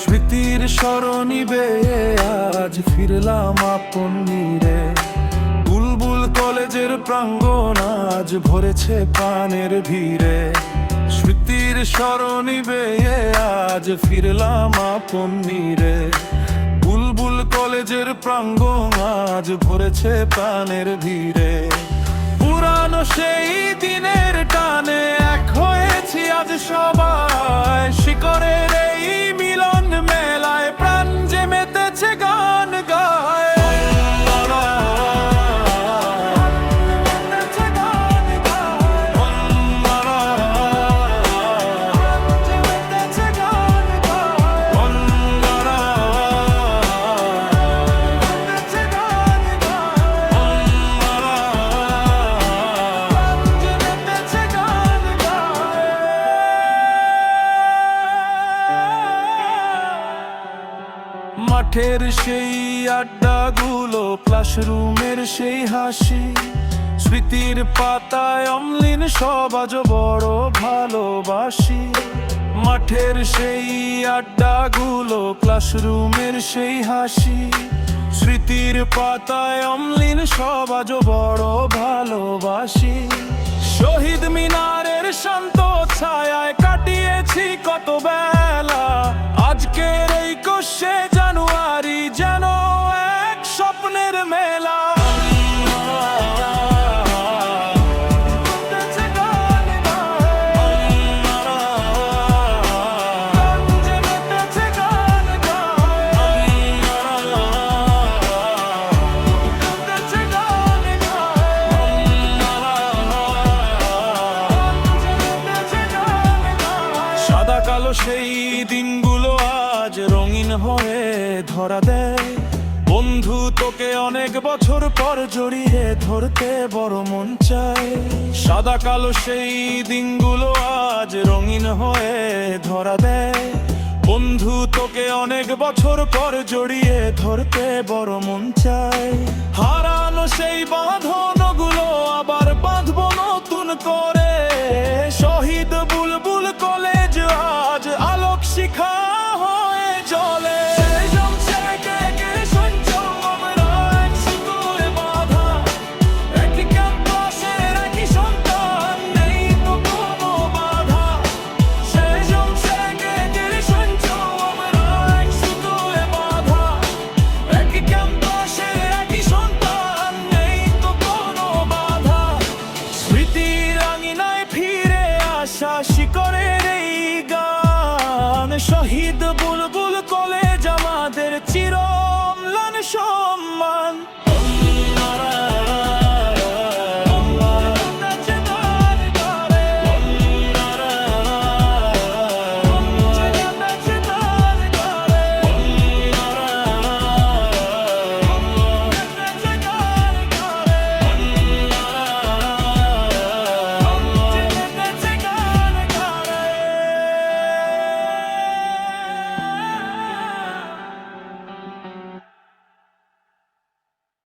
স্মৃতির স্মরণী বেয়ে আজ ফিরলাম আপন নীড়ে। বুলবুল কলেজের প্রাঙ্গণ আজ ভরেছে প্রাণের ভিড়ে। স্মৃতির স্মরণী বেয়ে আজ ফিরলাম আপন নীড়ে। বুলবুল কলেজের প্রাঙ্গণ আজ ভরেছে প্রাণের ভিড়ে। পুরানো সেই দিনের টানে এক হয়েছি আজ সবাই। শিকরের এই মিলন মেলায় প্রাণ যে মেতেছে গান গায়। মাঠের সেই আড্ডাগুলো, ক্লাসরুমের সেই হাসি, স্মৃতির পাতায় অম্লিন সব আজ বড় ভালোবাসি। মাঠের সেই আড্ডাগুলো, ক্লাসরুমের সেই হাসি, স্মৃতির পাতায় অম্লিন সব আজ বড় ভালোবাসি। শহীদ মিনারের শান্ত ছায়ায় কাটিয়েছি কত বেলা। আজকের এই 21শে জানুয়ারি যেন এক স্বপ্নের মেলা। সাদা কালো সেই দিনগুলো আজ রঙিন হয়ে ধরা দেয়। বন্ধু তোকে অনেক বছর পর জড়িয়ে ধরতে বড় মন চায়। সাদা কালো সেই দিনগুলো আজ রঙিন হয়ে ধরা দেয়। বন্ধু তোকে অনেক বছর পর জড়িয়ে ধরতে বড় মন চায়। হারানো সেই বাঁধনগুলো আবার বাঁধবো নতুন করে। শহীদ বুলবুল কলেজ আজ আলোক শিখা হয়ে জ্বলে। শিকরের এই গান, শহীদ বুলবুল কলেজ আমাদের চির অম্লান সম্মান।